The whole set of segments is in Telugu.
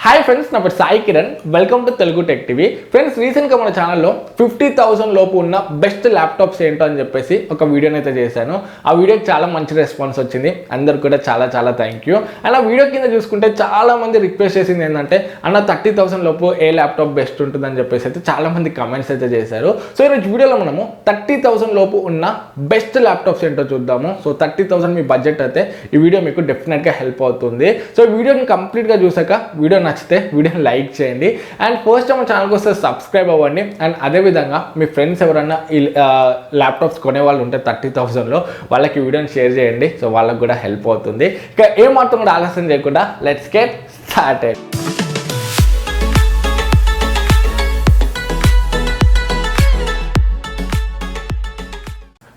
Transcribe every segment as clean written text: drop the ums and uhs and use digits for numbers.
హాయ్ ఫ్రెండ్స్, నా పేరు Sai Kiran. Welcome to Telugu tech TV. Friends, రీసెంట్గా మన ఛానల్లో 50,000 లోపు ఉన్న బెస్ట్ ల్యాప్టాప్స్ ఏంటో అని చెప్పేసి ఒక వీడియోని అయితే చేశాను. ఆ వీడియోకి చాలా మంచి రెస్పాన్స్ వచ్చింది. అందరు కూడా చాలా చాలా థ్యాంక్ యూ. అండ్ ఆ వీడియో కింద చూసుకుంటే చాలా మంది రిక్వెస్ట్ చేసింది ఏంటంటే, అన్న 30,000 లోపు ఏ ల్యాప్టాప్ బెస్ట్ ఉంటుందని చెప్పేసి అయితే చాలా మంది కమెంట్స్ అయితే చేశారు. సో ఈరోజు వీడియోలో మనము 30,000 లోపు ఉన్న బెస్ట్ ల్యాప్టాప్స్ ఏంటో చూద్దాము. సో 30,000 మీ బడ్జెట్ అయితే ఈ వీడియో మీకు డెఫినెట్గా హెల్ప్ అవుతుంది. సో ఈ వీడియోని కంప్లీట్గా చూసాక వీడియో నచ్చితే వీడియోని లైక్ చేయండి. అండ్ ఫస్ట్ మన ఛానల్కి వస్తే సబ్స్క్రైబ్ అవ్వండి. అండ్ అదేవిధంగా మీ ఫ్రెండ్స్ ఎవరైనా ఈ ల్యాప్టాప్స్ కొనే వాళ్ళు ఉంటే 30,000లో వాళ్ళకి వీడియోని షేర్ చేయండి. సో వాళ్ళకి కూడా హెల్ప్ అవుతుంది. ఇక ఏమాత్రం కూడా ఆలస్యం చేయకుండా లెట్స్ గెట్ స్టార్టెడ్.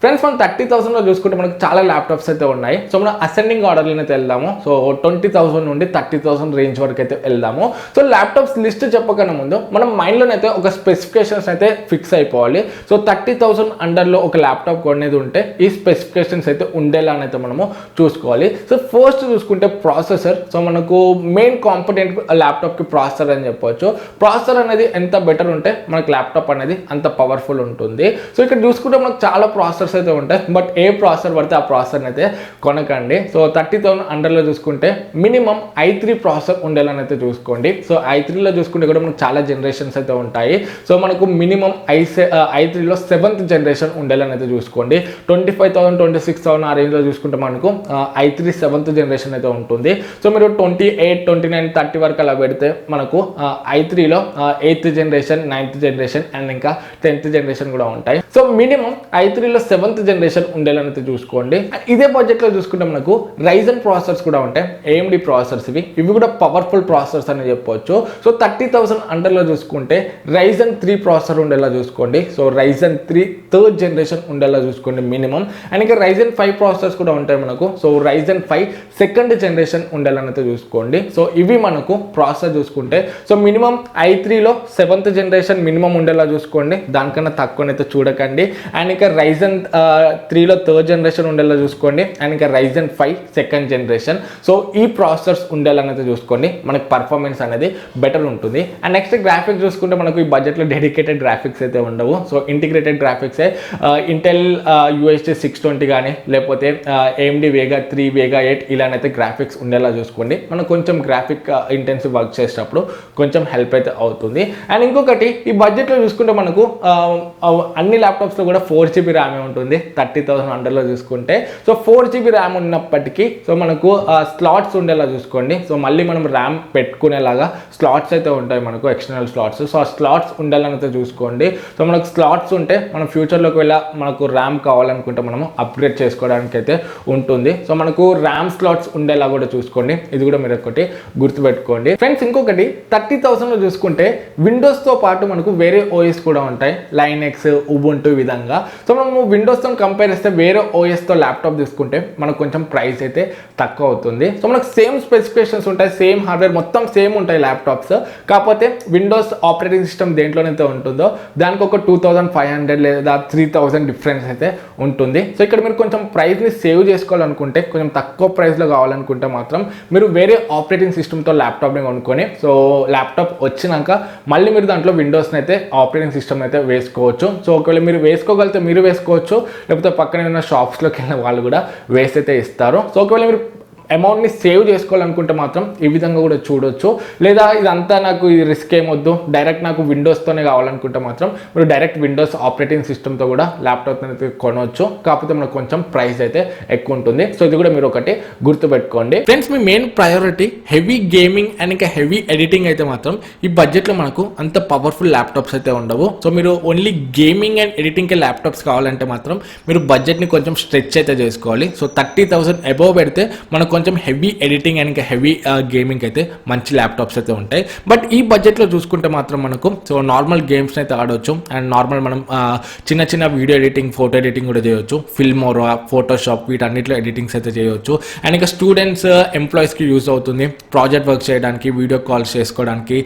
ఫ్రెండ్స్, మనం 30,000లో చూసుకుంటే మనకు చాలా ల్యాప్టాప్స్ అయితే ఉన్నాయి. సో మనం అసెండింగ్ ఆర్డర్లో అయితే వెళ్దాము. సో 20,000 నుండి 30,000 రేంజ్ వరకు అయితే వెళ్దాము. సో ల్యాప్టాప్స్ లిస్ట్ చెప్పకన్నా ముందు మనం మైండ్లోనైతే ఒక స్పెసిఫికేషన్స్ అయితే ఫిక్స్ అయిపోవాలి. సో 30,000 అండర్లో ఒక ల్యాప్టాప్ కొనేది ఉంటే ఈ స్పెసిఫికేషన్స్ అయితే ఉండేలానైతే మనము చూసుకోవాలి. సో ఫస్ట్ చూసుకుంటే ప్రాసెసర్. సో మనకు మెయిన్ కాంపోనెంట్ ల్యాప్టాప్కి ప్రాసెసర్ అని చెప్పవచ్చు. ప్రాసెసర్ అనేది ఎంత బెటర్ ఉంటే మనకు ల్యాప్టాప్ అనేది అంత పవర్ఫుల్ ఉంటుంది. సో ఇక్కడ చూసుకుంటే మనకు చాలా ప్రాసెసర్స్ అయితే ఉంటాయి. బట్ ఏ ప్రాసెసర్ పడితే ఆ ప్రాసెసర్ అయితే కొనకండి. సో 30,000 అండర్లో చూసుకుంటే మినిమం i3 ప్రాసెసర్ ఉండేలాని అయితే చూసుకోండి. సో i3లో చూసుకుంటే కూడా మనకు చాలా జనరేషన్స్ అయితే ఉంటాయి. సో మనకు మినిమం i3లో 7th జనరేషన్ ఉండేలాని అయితే చూసుకోండి. 25,000 26,000 ఆ రేంజ్లో చూసుకుంటే మనకు i3 7th జనరేషన్ అయితే ఉంటుంది. సో మీరు 28 29 30 వరకు అలా పెడితే మనకు i3లో 8th generation 9th generation and ఇంకా 10th జనరేషన్ కూడా ఉంటాయి. సో మినిమం i3లో 7th జనరేషన్ ఉండేలానైతే చూసుకోండి. ఇదే బడ్జెట్లో చూసుకుంటే మనకు RYZEN ప్రాసెసర్స్ కూడా ఉంటాయి. AMD ప్రాసెసర్స్ ఇవి కూడా పవర్ఫుల్ ప్రాసెసర్స్ అని చెప్పవచ్చు. సో 30,000 అండర్లో చూసుకుంటే RYZEN 3 ప్రాసెసర్ ఉండేలా చూసుకోండి. సో RYZEN 3 థర్డ్ జనరేషన్ ఉండేలా చూసుకోండి మినిమం. అండ్ ఇంకా RYZEN 5 ప్రాసెసర్స్ కూడా ఉంటాయి మనకు. సో RYZEN 5 సెకండ్ జనరేషన్ ఉండేలానైతే చూసుకోండి. సో ఇవి మనకు ప్రాసెసర్ చూసుకుంటే సో మినిమం i3లో 7th జనరేషన్ మినిమం ఉండేలా చూసుకోండి. దానికన్నా తక్కువనైతే చూడకండి. అండ్ ఇంకా RYZEN 3లో థర్డ్ జనరేషన్ ఉండేలా చూసుకోండి. అండ్ ఇంకా RYZEN 5 సెకండ్ జనరేషన్. సో ఈ ప్రాసెసర్స్ ఉండేలానైతే చూసుకోండి. మనకి పర్ఫార్మెన్స్ అనేది బెటర్ ఉంటుంది. అండ్ నెక్స్ట్ గ్రాఫిక్స్ చూసుకుంటే మనకు ఈ బడ్జెట్లో డెడికేటెడ్ గ్రాఫిక్స్ అయితే ఉండవు. సో ఇంటిగ్రేటెడ్ గ్రాఫిక్సే ఇంటెల్ UHD 620 కానీ లేకపోతే AMD Vega 3 Vega 8 ఇలానైతే గ్రాఫిక్స్ ఉండేలా చూసుకోండి. మనం కొంచెం గ్రాఫిక్ ఇంటెన్సివ్ వర్క్ చేసేటప్పుడు కొంచెం హెల్ప్ అయితే అవుతుంది. అండ్ ఇంకొకటి ఈ బడ్జెట్లో చూసుకుంటే మనకు అన్ని ల్యాప్టాప్స్లో కూడా 4GB ర్యామ్ ఉంటుంది. 30,000 అండర్లో చూసుకుంటే సో 4GB ర్యామ్ ఉన్నప్పటికీ సో మనకు స్లాట్స్ ఉండేలా చూసుకోండి. సో మళ్ళీ మనం ర్యామ్ పెట్టుకునేలాగా స్లాట్స్ అయితే ఉంటాయి మనకు, ఎక్స్టర్నల్ స్లాట్స్. సో ఆ స్లాట్స్ ఉండేలాగా అయితే చూసుకోండి. సో మనకు స్లాట్స్ ఉంటే మనం ఫ్యూచర్లోకి వెళ్ళా మనకు ర్యామ్ కావాలనుకుంటే మనము అప్గ్రేడ్ చేసుకోవడానికి అయితే ఉంటుంది. సో మనకు ర్యామ్ స్లాట్స్ ఉండేలా కూడా చూసుకోండి. ఇది కూడా మీరు ఒకటి గుర్తుపెట్టుకోండి. ఫ్రెండ్స్, ఇంకొకటి 30,000లో చూసుకుంటే విండోస్తో పాటు మనకు వేరే ఓఎస్ కూడా ఉంటాయి. లైనెక్స్, ఉబుంటు విధంగా. సో మనము విండోస్తో కంపేర్ చేస్తే వేరే ఓఎస్తో ల్యాప్టాప్ తీసుకుంటే మనకు కొంచెం ప్రైస్ అయితే తక్కువ అవుతుంది. సో మనకు సేమ్ స్పెసిఫికేషన్స్ ఉంటాయి, సేమ్ హార్డ్వేర్ మొత్తం సేమ్ ఉంటాయి ల్యాప్టాప్స్. కాకపోతే విండోస్ ఆపరేటింగ్ సిస్టమ్ దేంట్లోనైతే ఉంటుందో దానికి ఒక 2,500 లేదా 3,000 డిఫరెన్స్ అయితే ఉంటుంది. సో ఇక్కడ మీరు కొంచెం ప్రైస్ని సేవ్ చేసుకోవాలనుకుంటే, కొంచెం తక్కువ ప్రైస్లో కావాలనుకుంటే మాత్రం మీరు వేరే ఆపరేటింగ్ సిస్టమ్తో ల్యాప్టాప్ని కొనుక్కొని సో ల్యాప్టాప్ వచ్చినాక మళ్ళీ మీరు దాంట్లో విండోస్ని అయితే ఆపరేటింగ్ సిస్టమ్ అయితే వేసుకోవచ్చు. సో ఒకవేళ మీరు వేసుకోగలిగితే మీరు వేసుకోవచ్చు, లేకపోతే పక్కన ఉన్న షాప్స్లోకి వెళ్ళిన వాళ్ళు కూడా వేస్ట్ అయితే ఇస్తారు. సో ఒకవేళ మీరు అమౌంట్ని సేవ్ చేసుకోవాలనుకుంటే మాత్రం ఈ విధంగా కూడా చూడొచ్చు. లేదా ఇదంతా నాకు ఈ రిస్క్ ఏమొద్దు, డైరెక్ట్ నాకు విండోస్తోనే కావాలనుకుంటే మాత్రం మీరు డైరెక్ట్ విండోస్ ఆపరేటింగ్ సిస్టమ్తో కూడా ల్యాప్టాప్ అయితే కొనవచ్చు. కాకపోతే మనకు కొంచెం ప్రైస్ అయితే ఎక్కువ ఉంటుంది. సో ఇది కూడా మీరు ఒకటి గుర్తుపెట్టుకోండి. Friends, me main priority heavy gaming and ఇంకా హెవీ ఎడిటింగ్ అయితే మాత్రం ఈ బడ్జెట్లో మనకు అంత పవర్ఫుల్ ల్యాప్టాప్స్ అయితే ఉండవు. సో మీరు ఓన్లీ గేమింగ్ అండ్ ఎడిటింగ్కి ల్యాప్టాప్స్ కావాలంటే మాత్రం మీరు బడ్జెట్ని కొంచెం స్ట్రెచ్ అయితే చేసుకోవాలి. సో 30,000 అబోవ్ పెడితే మనకు కొంచెం హెవీ ఎడిటింగ్ అండ్ ఇంకా హెవీ గేమింగ్ అయితే మంచి ల్యాప్టాప్స్ అయితే ఉంటాయి. బట్ ఈ బడ్జెట్లో చూసుకుంటే మాత్రం మనకు సో నార్మల్ గేమ్స్ అయితే ఆడవచ్చు. అండ్ నార్మల్ మనం చిన్న చిన్న వీడియో ఎడిటింగ్, ఫోటో ఎడిటింగ్ కూడా చేయవచ్చు. ఫిల్మోరా, ఫోటోషాప్ వీటన్నిటిలో ఎడిటింగ్స్ అయితే చేయవచ్చు. అండ్ ఇంకా స్టూడెంట్స్, ఎంప్లాయీస్కి యూజ్ అవుతుంది. ప్రాజెక్ట్ వర్క్ చేయడానికి, వీడియో కాల్స్ చేసుకోవడానికి,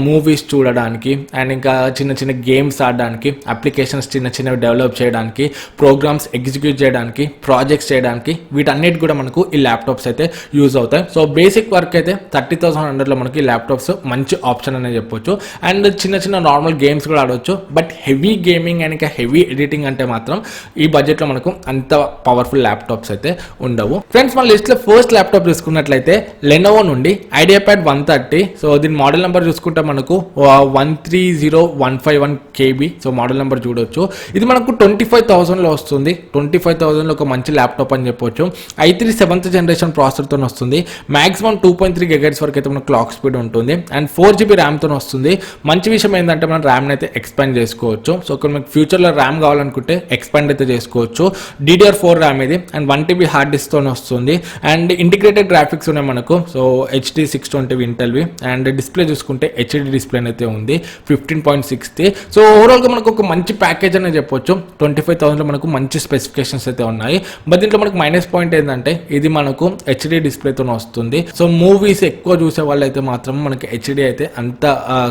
మూవీస్ చూడడానికి అండ్ ఇంకా చిన్న చిన్న గేమ్స్ ఆడడానికి, అప్లికేషన్స్ చిన్న చిన్నవి డెవలప్ చేయడానికి, ప్రోగ్రామ్స్ ఎగ్జిక్యూట్ చేయడానికి, ప్రాజెక్ట్స్ చేయడానికి వీటన్నిటి కూడా మనకు ఈ ల్యాప్టాప్స్ అయితే యూజ్ అవుతాయి. సో బేసిక్ వర్క్ అయితే 30,000 అండర్లో మనకి ల్యాప్టాప్స్ మంచి ఆప్షన్ అనే చెప్పొచ్చు. అండ్ చిన్న చిన్న నార్మల్ గేమ్స్ కూడా ఆడవచ్చు. బట్ హెవీ గేమింగ్ అండ్ ఇంకా హెవీ ఎడిటింగ్ అంటే మాత్రం ఈ బడ్జెట్లో మనకు అంత పవర్ఫుల్ ల్యాప్టాప్స్ అయితే ఉండవు. ఫ్రెండ్స్ మన లిస్ట్లో ఫస్ట్ ల్యాప్టాప్ చూసుకున్నట్లయితే లెనోవో నుండి ఐడియాప్యాడ్ 130. సో దీని మోడల్ నెంబర్ చూసుకుంటే మనకు 130151 KB. సో మోడల్ నెంబర్ చూడొచ్చు. ఇది మనకు 25,000లో వస్తుంది. 25,000లో ఒక మంచి ల్యాప్టాప్ అని చెప్పొచ్చు. i3 7th జనరేషన్ ప్రాసెసర్తో వస్తుంది. మాక్సిమం 2.3 GHz వరకు అయితే మనకు క్లాక్ స్పీడ్ ఉంటుంది. అండ్ 4GB ర్యామ్తో వస్తుంది. మంచి విషయం ఏంటంటే మనం ర్యామ్ని అయితే ఎక్స్పాండ్ చేసుకోవచ్చు. సో ఇక్కడ మీకు ఫ్యూచర్లో ర్యామ్ కావాలనుకుంటే ఎక్స్పాండ్ అయితే చేసుకోవచ్చు. DDR4 ర్యామ్ ఇది అండ్ 1TB హార్డ్ డిస్క్తో వస్తుంది. అండ్ ఇంటిగ్రేటెడ్ గ్రాఫిక్స్ ఉన్నాయి మనకు. సో HD 620 ఇంటెల్వి అండ్ డిస్ప్లే చూసుకుంటే HD డిస్ప్లే అయితే ఉంది 15.6. సో ఓవరాల్గా మనకు ఒక మంచి ప్యాకేజ్ అనేది చెప్పొచ్చు. 25,000లో మనకు మంచి స్పెసిఫికేషన్స్ అయితే ఉన్నాయి. బట్ దీంట్లో మనకు మైనస్ పాయింట్ ఏంటంటే ఇది మనకు HD డిస్ప్లేతో వస్తుంది. సో మూవీస్ ఎక్కువ చూసే వాళ్ళు అయితే మాత్రం మనకి HD అయితే అంత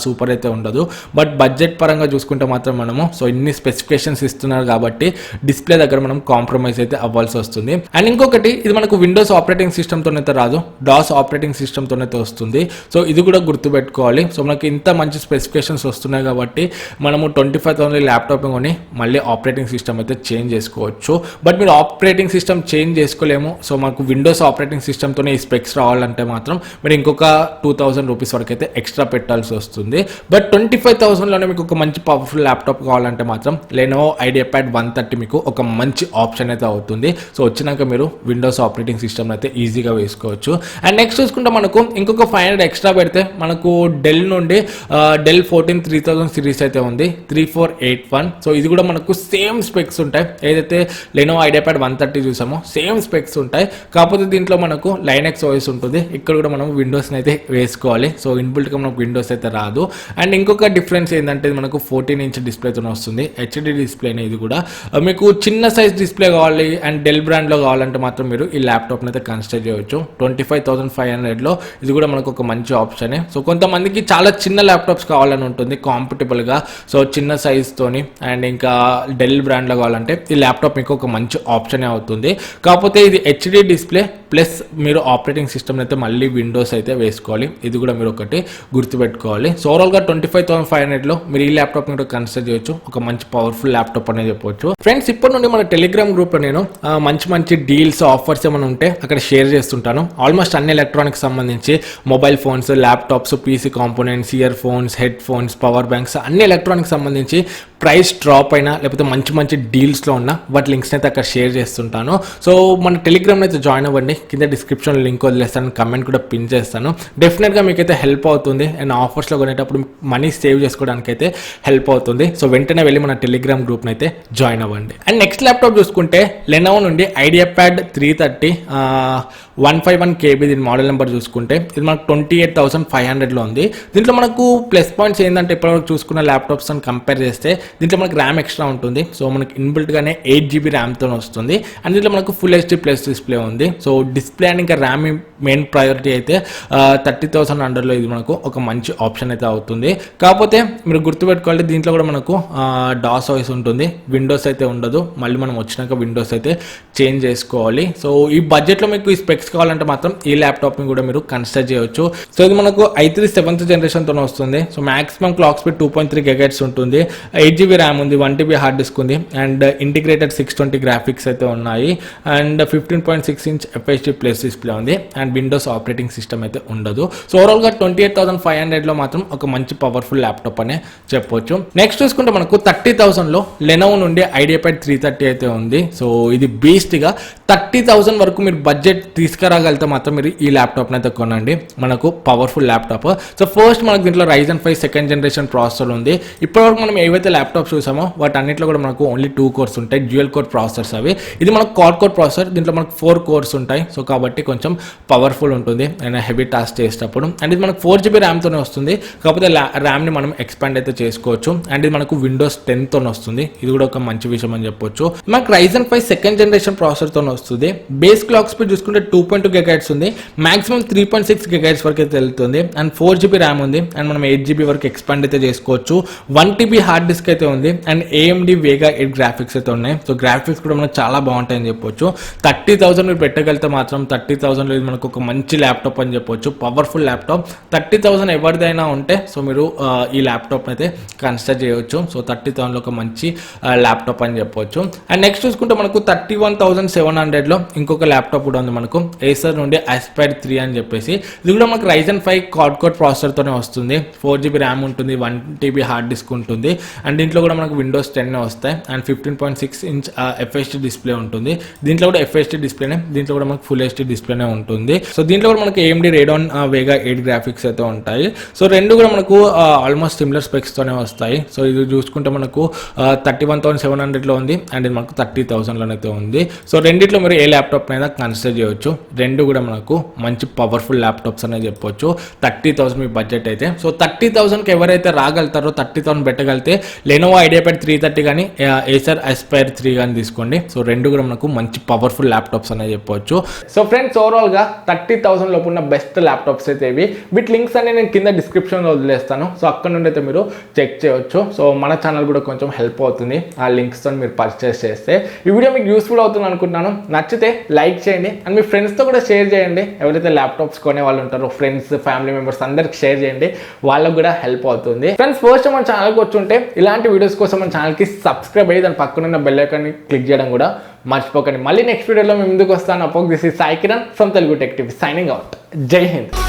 సూపర్ అయితే ఉండదు. బట్ బడ్జెట్ పరంగా చూసుకుంటే మాత్రం మనము సో ఇన్ని స్పెసిఫికేషన్స్ ఇస్తున్నారు కాబట్టి డిస్ప్లే దగ్గర మనం కాంప్రమైజ్ అయితే అవ్వాల్సి వస్తుంది. అండ్ ఇంకొకటి ఇది మనకు విండోస్ ఆపరేటింగ్ సిస్టమ్తో అయితే రాదు, డాస్ ఆపరేటింగ్ సిస్టమ్తో అయితే వస్తుంది. సో ఇది కూడా గుర్తుపెట్టుకోవాలి. సో మనకి ఇంత మంచి స్పెసిఫికేషన్స్ వస్తున్నాయి కాబట్టి మనము 25,000 ల్యాప్టాప్ కొని మళ్ళీ ఆపరేటింగ్ సిస్టమ్ అయితే చేంజ్ చేసుకోవచ్చు. బట్ మీరు ఆపరేటింగ్ సిస్టమ్ చేంజ్ చేసుకోలేము. సో మనకు విండోస్ ఆపరేటింగ్ సిస్టమ్తోనే ఈ స్పెక్స్ రావాలంటే మాత్రం మీరు ఇంకొక 2,000 రూపీస్ వరకు అయితే ఎక్స్ట్రా పెట్టాల్సి వస్తుంది. బట్ 25,000లోనే మీకు ఒక మంచి పవర్ఫుల్ ల్యాప్టాప్ కావాలంటే మాత్రం లెనోవో ఐడియాప్యాడ్ 130 మీకు ఒక మంచి ఆప్షన్ అయితే అవుతుంది. సో వచ్చినాక మీరు విండోస్ ఆపరేటింగ్ సిస్టమ్ అయితే ఈజీగా వేసుకోవచ్చు. అండ్ నెక్స్ట్ చూసుకుంటే మనకు ఇంకొక 500 ఎక్స్ట్రా పెడితే మనకు డెల్ నుండి డెల్ 14 3000 సిరీస్ అయితే ఉంది 3481. సో ఇది కూడా మనకు సేమ్ స్పెక్స్ ఉంటాయి. ఏదైతే లెనోవో ఐడియాప్యాడ్ 130 చూసామో సేమ్ స్పెక్స్ ఉంటాయి. కాకపోతే దీంట్లో మనకు లైనెక్స్ ఓఎస్ ఉంటుంది. ఇక్కడ కూడా మనం విండోస్ని అయితే వేసుకోవాలి. సో ఇన్బిల్ట్గా మనకు విండోస్ అయితే రాదు. అండ్ ఇంకొక డిఫరెన్స్ ఏంటంటే మనకు 14" డిస్ప్లేతో వస్తుంది. HD డిస్ప్లేనే ఇది కూడా. మీకు చిన్న సైజ్ డిస్ప్లే కావాలి అండ్ డెల్ బ్రాండ్లో కావాలంటే మాత్రం మీరు ఈ ల్యాప్టాప్ని అయితే కన్సిడర్ చేయవచ్చు. 25,500లో ఇది కూడా మనకు ఒక మంచి ఆప్షనే. సో కొంతమందికి చాలా చిన్న ల్యాప్టాప్స్ కావాలని ఉంటుంది కాంపిటబుల్గా. సో చిన్న సైజ్తోని అండ్ ఇంకా డెల్ బ్రాండ్లో కావాలంటే ఈ ల్యాప్టాప్ మీకు ఒక మంచి ఆప్షనే అవుతుంది. కాకపోతే ఇది HD డిస్ప్లే ప్లస్ మీరు ఆపరేటింగ్ సిస్టమ్ అయితే మళ్ళీ విండోస్ అయితే వేసుకోవాలి. ఇది కూడా మీరు ఒకటి గుర్తుపెట్టుకోవాలి. సో ఓవరాల్గా 25,500లో మీరు ఈ ల్యాప్టాప్ కూడా కన్సిడర్ చేయొచ్చు. ఒక మంచి పవర్ఫుల్ ల్యాప్టాప్ అనేది చెప్పొచ్చు. ఫ్రెండ్స్ ఇప్పటి నుండి మన టెలిగ్రామ్ గ్రూప్లో నేను మంచి డీల్స్ ఆఫర్స్ ఏమైనా ఉంటే అక్కడ షేర్ చేస్తుంటాను. ఆల్మోస్ట్ అన్ని ఎలక్ట్రానిక్స్ సంబంధించి mobile phones, laptops, PC components, ear phones, head phones, power banks అన్ని ఎలక్ట్రానిక్స్ సంబంధించి ప్రైస్ డ్రాప్ అయినా లేకపోతే మంచి డీల్స్లో ఉన్న వాటి లింక్స్ని అయితే అక్కడ షేర్ చేస్తుంటాను. సో మన టెలిగ్రామ్లో అయితే జాయిన్ అవ్వండి. కింద డిస్క్రిప్షన్ లింక్ వదిలేస్తాను, కమెంట్ కూడా పిన్ చేస్తాను. డెఫినెట్గా మీకైతే హెల్ప్ అవుతుంది. అండ్ ఆఫర్స్లో కొనేటప్పుడు మనీ సేవ్ చేసుకోవడానికి అయితే హెల్ప్ అవుతుంది. సో వెంటనే వెళ్ళి మన టెలిగ్రామ్ గ్రూప్ని అయితే జాయిన్ అవ్వండి. అండ్ నెక్స్ట్ ల్యాప్టాప్ చూసుకుంటే లెనోవో నుండి ఐడియాప్యాడ్ 330 151 KB దీని మోడల్ నెంబర్ చూసుకుంటే ఇది మనకు 28,500లో ఉంది. దీంట్లో మనకు ప్లస్ పాయింట్స్ ఏంటంటే ఇప్పటివరకు చూసుకున్న ల్యాప్టాప్స్ అని కంపేర్ చేస్తే దీంట్లో మనకు ర్యామ్ ఎక్స్ట్రా ఉంటుంది. సో మనకి ఇన్బిల్ట్గానే 8GB ర్యామ్తో వస్తుంది. అండ్ దీంట్లో మనకు ఫుల్ HD ప్లస్ డిస్ప్లే ఉంది. సో డిస్ప్లే అండ్ ఇంకా ర్యామ్ మెయిన్ ప్రయారిటీ అయితే 30,000 అండర్లో ఇది మనకు ఒక మంచి ఆప్షన్ అయితే అవుతుంది. కాకపోతే మీరు గుర్తుపెట్టుకోవాలి దీంట్లో కూడా మనకు డాస్ ఓఎస్ ఉంటుంది, విండోస్ అయితే ఉండదు. మళ్ళీ మనం వచ్చినాక విండోస్ అయితే చేంజ్ చేసుకోవాలి. సో ఈ బడ్జెట్లో మీకు ఈ స్పెక్స్ కావాలంటే మాత్రం ఈ ల్యాప్టాప్ని కూడా మీరు కన్సిడర్ చేయొచ్చు. సో ఇది మనకు i3 7th జనరేషన్తో వస్తుంది. So maximum clock speed 2.3 GHz ఉంటుంది. 8GB ర్యామ్ ఉంది, 1TB హార్డ్ డిస్క్ ఉంది అండ్ ఇంటిగ్రేటెడ్ 620 గ్రాఫిక్స్ అయితే ఉన్నాయి. అండ్ 15.6" FHD ప్లస్ డిస్ప్లే ఉంది అండ్ విండోస్ ఆపరేటింగ్ సిస్టమ్ అయితే ఉండదు. సో ఓవరాల్గా 28,500లో మాత్రం ఒక మంచి పవర్ఫుల్ ల్యాప్టాప్ అనే చెప్పొచ్చు. నెక్స్ట్ చూసుకుంటే మనకు 30,000లో లెనోవో నుండి ఐడియాప్యాడ్ 330 అయితే ఉంది. సో ఇది బీస్ట్గా 30,000 వరకు మీరు బడ్జెట్ తీసుకురాగలిగితే మాత్రం మీరు ఈ ల్యాప్టాప్ని అయితే కొనండి. మనకు పవర్ఫుల్ ల్యాప్టాప్. సో ఫస్ట్ మనకు దీంట్లో RYZEN 5 2nd జనరేషన్ ప్రాసెసర్ ఉంది. ఇప్పటివరకు మనం ఏవైతే ల్యాప్టాప్స్ చూసామో వాటి అన్నింటిలో కూడా మనకు ఓన్లీ 2 కోర్స్ ఉంటాయి, డ్యూయల్ కోర్ ప్రాసెసర్స్ అవి. ఇది మనకు క్వాడ్ కోర్ ప్రాసెసర్. దీంట్లో మనకు 4 కోర్స్ ఉంటాయి. సో కాబట్టి కొంచెం పవర్ఫుల్ ఉంటుంది అండ్ హెవీ టాస్క్ చేసేటప్పుడు. అండ్ ఇది మనకు 4GB ర్యామ్తోనే వస్తుంది. కాకపోతే ర్యామ్ని మనం ఎక్స్పాండ్ అయితే చేసుకోవచ్చు. అండ్ ఇది మనకు విండోస్ 10తో వస్తుంది. ఇది కూడా ఒక మంచి విషయం అని చెప్పొచ్చు. మనకు RYZEN 5 2nd జనరేషన్ ప్రాసెసర్తో వస్తుంది. బేస్ క్లాక్ స్పీడ్ చూసుకుంటే 2.2 GHz ఉంది. మాక్సిమం 3.6 GHz వరకు అయితే వెళ్తుంది. అండ్ 4GB ర్యామ్ ఉంది అండ్ మనం 8GB వరకు ఎక్స్పాండ్ అయితే చేసుకోవచ్చు. 1TB హార్డ్ డిస్క్ అయితే ఉంది అండ్ AMD Vega 8 గ్రాఫిక్స్ అయితే ఉన్నాయి. సో గ్రాఫిక్స్ కూడా మనకు చాలా బాగుంటాయని చెప్పొచ్చు. 30,000 మీరు పెట్టగలిగితే మాత్రం మాత్రం 30,000 ఇది మనకు ఒక మంచి ల్యాప్టాప్ అని చెప్పొచ్చు, పవర్ఫుల్ ల్యాప్టాప్. 30,000 ఎవరిదైనా ఉంటే సో మీరు ఈ ల్యాప్టాప్ అయితే కన్సిడర్ చేయవచ్చు. సో 30,000లో ఒక మంచి ల్యాప్టాప్ అని చెప్పొచ్చు. అండ్ నెక్స్ట్ చూసుకుంటే మనకు 31,700లో ఇంకొక ల్యాప్టాప్ కూడా ఉంది మనకు, ఏసర్ నుండి ఆస్పైర్ 3 అని చెప్పేసి. ఇది కూడా మనకు Ryzen 5 క్వాడ్ ప్రాసెసర్తోనే వస్తుంది. 4GB ర్యామ్ ఉంటుంది, 1TB హార్డ్ డిస్క్ ఉంటుంది. అండ్ దీంట్లో కూడా మనకు విండోస్ 10 వస్తాయి. అండ్ 15.6 ఇంచ్ FHD డిస్ప్లే ఉంటుంది. దీంట్లో కూడా FHD డిస్ప్లేనే, దీంట్లో కూడా మనకు ఫుల్ HD డిస్ప్లేనే ఉంటుంది. సో దీంట్లో కూడా మనకి AMD Radeon Vega 8 గ్రాఫిక్స్ అయితే ఉంటాయి. సో రెండు కూడా మనకు ఆల్మోస్ట్ సిమిలర్ స్పెక్స్ తోనే వస్తాయి. సో ఇది చూసుకుంటే మనకు 31,700లో ఉంది అండ్ ఇది మనకు 30,000లోనైతే ఉంది. సో రెండిట్లో మీరు ఏ ల్యాప్టాప్ అయినా కన్సిడర్ చేయొచ్చు. రెండు కూడా మనకు మంచి పవర్ఫుల్ ల్యాప్టాప్స్ అనేది చెప్పొచ్చు. 30,000 మీ బడ్జెట్ అయితే. సో 30,000కి ఎవరైతే రాగలుగుతారో, 30,000 పెట్టగలిగితే Lenovo Ideapad 330 కానీ ఏసర్ ఆస్పైర్ 3 కానీ తీసుకోండి. సో రెండు కూడా మనకు మంచి పవర్ఫుల్ ల్యాప్టాప్స్ అనేది చెప్పొచ్చు. సో ఫ్రెండ్స్, ఓవరాల్గా 30,000 లోపు ఉన్న బెస్ట్ ల్యాప్టాప్స్ అయితే ఇవి. వీటి లింక్స్ అన్ని నేను కింద డిస్క్రిప్షన్లో వదిలేస్తాను. సో అక్కడ నుండి అయితే మీరు చెక్ చేయొచ్చు. సో మన ఛానల్ కూడా కొంచెం హెల్ప్ అవుతుంది ఆ లింక్స్తో మీరు పర్చేస్ చేస్తే. ఈ వీడియో మీకు యూస్ఫుల్ అవుతుంది అనుకుంటున్నాను. నచ్చితే లైక్ చేయండి అండ్ మీ ఫ్రెండ్స్తో కూడా షేర్ చేయండి. ఎవరైతే ల్యాప్టాప్స్ కొనే వాళ్ళు ఉంటారో ఫ్రెండ్స్, ఫ్యామిలీ మెంబర్స్ అందరికి షేర్ చేయండి, వాళ్ళకు కూడా హెల్ప్ అవుతుంది. ఫ్రెండ్స్, ఫస్ట్ మన ఛానల్కి వచ్చుంటే ఇలాంటి వీడియోస్ కోసం మన ఛానల్కి సబ్స్క్రైబ్ అయ్యి దాని పక్కన ఉన్న బెల్ ఐకాన్ని క్లిక్ చేయడం కూడా మర్చిపోకండి. మళ్ళీ నెక్స్ట్ వీడియోలో మేము ముందుకు వస్తాను. This is Sai Kiran from Telugu tech TV signing out. జై హింద్.